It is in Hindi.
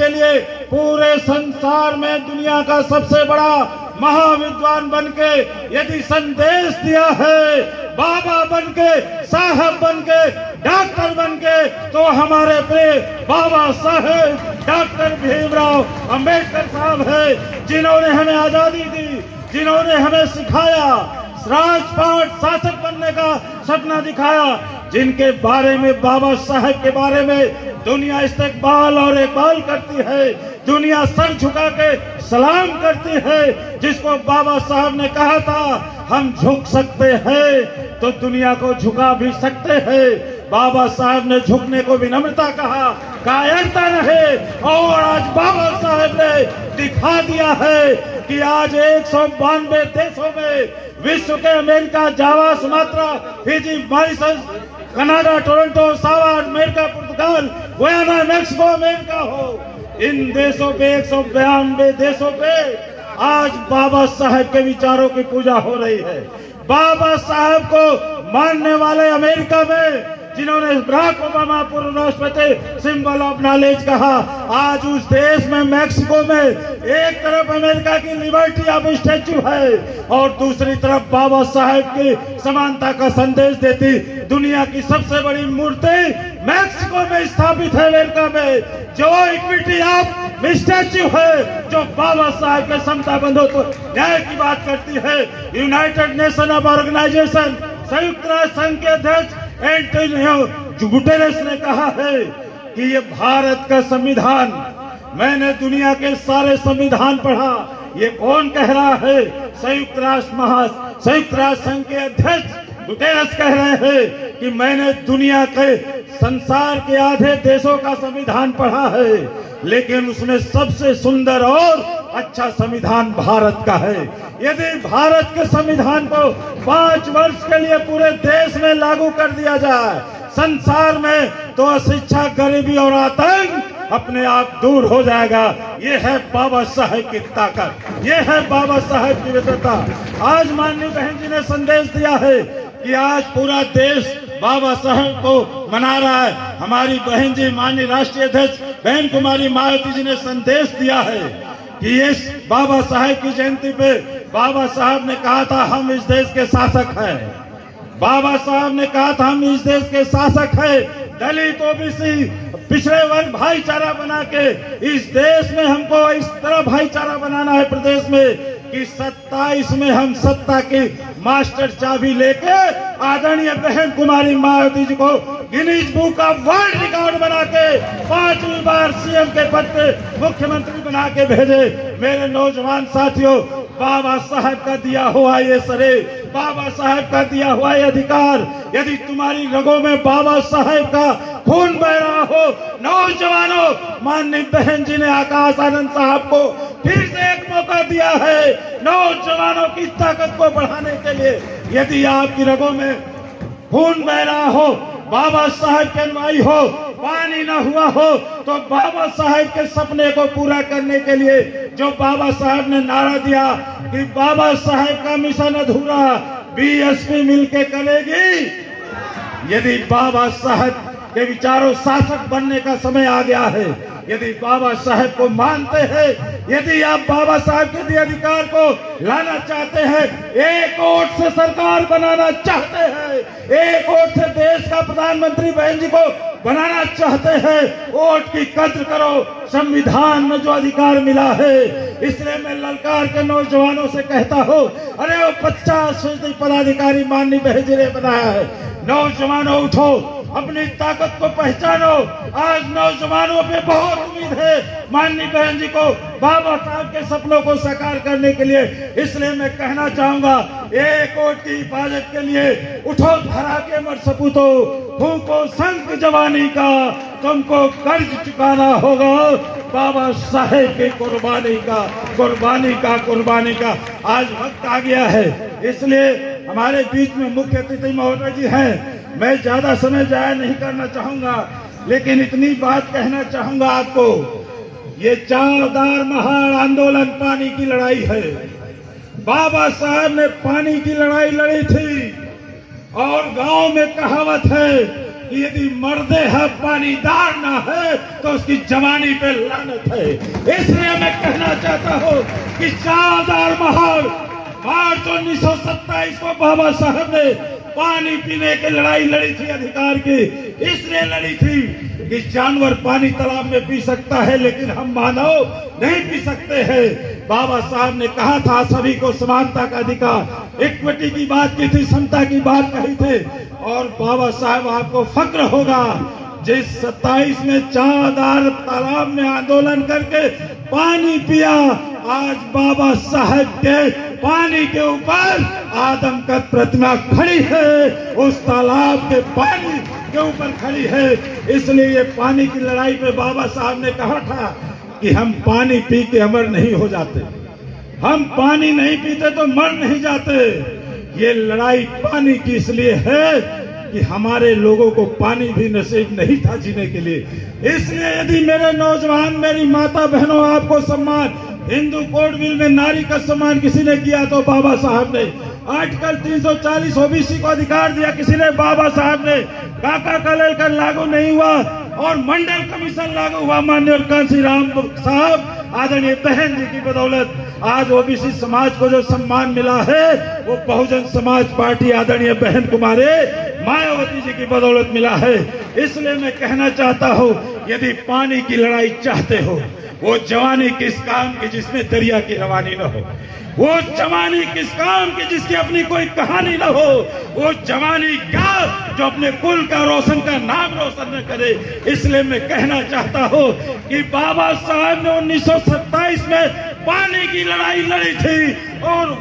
के लिए पूरे संसार में दुनिया का सबसे बड़ा महाविद्वान बनके यदि संदेश दिया है, बाबा बनके, साहब बनके, डॉक्टर बनके, तो हमारे प्रिय बाबा साहेब डॉक्टर भीमराव अंबेडकर साहब है, जिन्होंने हमें आजादी दी, जिन्होंने हमें सिखाया, राजपाट शासक बनने का सपना दिखाया, जिनके बारे में, बाबा साहेब के बारे में दुनिया इस्तकबाल और इकबाल करती है, दुनिया सर झुका के सलाम करती है, जिसको बाबा साहब ने कहा था हम झुक सकते हैं तो दुनिया को झुका भी सकते हैं। बाबा साहब ने झुकने को विनम्रता कहा, कायरता रहे, और आज बाबा साहब ने दिखा दिया है कि आज 192 देशों में विश्व के America, Java, Sumatra, Fiji, Mauritius, Canada, Toronto, सावा, अमेरिका, पुर्तगाल, गुयाना, मैक्सिको, अमेरिका हो, इन देशों पे 192 देशों पे आज बाबा साहब के विचारों की पूजा हो रही है। बाबा साहब को मानने वाले अमेरिका में, जिन्होंने बराक ओबामा पूर्व राष्ट्रपति सिंबल ऑफ नॉलेज कहा, आज उस देश में, मैक्सिको में, एक तरफ अमेरिका की लिबर्टी ऑफ स्टैच्यू है और दूसरी तरफ बाबा साहेब की समानता का संदेश देती दुनिया की सबसे बड़ी मूर्ति मैक्सिको में स्थापित है, अमेरिका में, जो इक्विटी ऑफ स्टैच्यू है, जो बाबा साहेब के समता बंधुत्व न्याय की बात करती है। यूनाइटेड नेशन ऑफ ऑर्गेनाइजेशन, संयुक्त राष्ट्र संघ के अध्यक्ष एंटोनियो गुटेरेस ने कहा है कि ये भारत का संविधान, मैंने दुनिया के सारे संविधान पढ़ा, ये कौन कह रहा है? संयुक्त राष्ट्र संघ के अध्यक्ष गुटेरेस कह रहे हैं कि मैंने दुनिया के, संसार के आधे देशों का संविधान पढ़ा है, लेकिन उसमें सबसे सुंदर और अच्छा संविधान भारत का है। यदि भारत के संविधान को 5 वर्ष के लिए पूरे देश में लागू कर दिया जाए, संसार में, तो अशिक्षा, गरीबी और आतंक अपने आप दूर हो जाएगा। ये है बाबा साहेब की ताकत, ये है बाबा साहेब की विद्वता। आज माननीय बहन जी ने संदेश दिया है कि आज पूरा देश बाबा साहेब को मना रहा है। हमारी बहन जी, माननीय राष्ट्रीय अध्यक्ष बहन कुमारी मायावती जी ने संदेश दिया है कि इस बाबा साहेब की जयंती पे बाबा साहब ने कहा था हम इस देश के शासक हैं। बाबा साहब ने कहा था हम इस देश के शासक हैं। दलित, ओबीसी, पिछड़े वर्ग भाईचारा बना के इस देश में हमको इस तरह भाईचारा बनाना है प्रदेश में कि 27 में हम सत्ता की मास्टर चाबी लेके आदरणीय बहन कुमारी मायावती जी को Guinness book of world record बना के 5वीं बार सीएम के पद पे मुख्यमंत्री बना के भेजे। मेरे नौजवान साथियों, बाबा साहब का दिया हुआ ये सरे, बाबा साहब का दिया हुआ ये अधिकार, यदि तुम्हारी रगों में बाबा साहब का खून बह रहा हो, नौजवानों, माननीय बहन जी ने आकाश आनंद साहब को फिर से एक मौका दिया है नौजवानों की ताकत को बढ़ाने के लिए। यदि आपकी रगों में खून बह रहा हो, बाबा साहब के अनुयायी हो, पानी न हुआ हो, तो बाबा साहब के सपने को पूरा करने के लिए जो बाबा साहब ने नारा दिया कि बाबा साहब का मिशन अधूरा, बीएसपी मिलके करेगी। यदि बाबा साहब के विचारों शासक बनने का समय आ गया है, यदि बाबा साहब को मानते हैं, यदि आप बाबा साहब के दिए अधिकार को लाना चाहते हैं, एक वोट से सरकार बनाना चाहते हैं, एक वोट से देश का प्रधानमंत्री बहन जी को बनाना चाहते हैं, वोट की कद्र करो। संविधान में जो अधिकार मिला है, इसलिए मैं ललकार के नौजवानों से कहता हूँ, अरे वो 50% पदाधिकारी माननीय बहन जी ने बनाया है। नौजवानों उठो, अपनी ताकत को पहचानो। आज नौजवानों पे बहुत उम्मीद है माननीय बहन जी को बाबा साहब के सपनों को साकार करने के लिए। इसलिए मैं कहना चाहूंगा, एक वोट की हिफाजत के लिए उठो धरा के मर सपूतो, फूंको संक जवानी का, तुमको कर्ज चुकाना होगा बाबा साहेब की कुर्बानी का। आज वक्त आ गया है, इसलिए हमारे बीच में मुख्य अतिथि महोदय जी हैं। मैं ज्यादा समय जाया नहीं करना चाहूंगा, लेकिन इतनी बात कहना चाहूंगा आपको, ये 4 दार महान आंदोलन पानी की लड़ाई है। बाबा साहब ने पानी की लड़ाई लड़ी थी और गांव में कहावत है कि यदि मर्दे है पानीदार ना है तो उसकी जवानी पे लानत है। इसलिए मैं कहना चाहता हूँ कि 4,000 मार्च 1927 को बाबा साहब ने पानी पीने की लड़ाई लड़ी थी, अधिकार की इसलिए लड़ी थी कि जानवर पानी तालाब में पी सकता है लेकिन हम मानव नहीं पी सकते हैं। बाबा साहब ने कहा था सभी को समानता का अधिकार, इक्विटी की बात की थी, समता की बात कही थी। और बाबा साहब आपको फक्र होगा जिस 27 में 4,000 तालाब में आंदोलन करके पानी पिया, आज बाबा साहब के पानी के ऊपर आदम का प्रतिमा खड़ी है, उस तालाब के पानी के ऊपर खड़ी है। इसलिए ये पानी की लड़ाई पे बाबा साहब ने कहा था कि हम पानी पी के अमर नहीं हो जाते, हम पानी नहीं पीते तो मर नहीं जाते। ये लड़ाई पानी की इसलिए है कि हमारे लोगों को पानी भी नसीब नहीं था जीने के लिए। इसलिए यदि मेरे नौजवान, मेरी माता बहनों, आपको सम्मान, हिंदू कोड बिल में नारी का सम्मान किसी ने किया तो बाबा साहब ने। आर्टिकल 340 ओबीसी को अधिकार दिया किसी ने, बाबा साहब ने। काका कलेलकर लागू नहीं हुआ और मंडल कमीशन लागू हुआ माननीय कांसी राम साहब आदरणीय बहन जी की बदौलत। आज ओबीसी समाज को जो सम्मान मिला है वो बहुजन समाज पार्टी आदरणीय बहन कुमारी मायावती जी की बदौलत मिला है। इसलिए मैं कहना चाहता हूँ यदि पानी की लड़ाई चाहते हो, वो जवानी किस काम की जिसमें दरिया की रवानी न हो, वो जवानी किस काम की जिसकी अपनी कोई कहानी न हो, वो जवानी का जो अपने कुल का रोशन का नाम रोशन न करे। इसलिए मैं कहना चाहता हूँ कि बाबा साहब ने 1927 में पानी की लड़ाई लड़ी थी और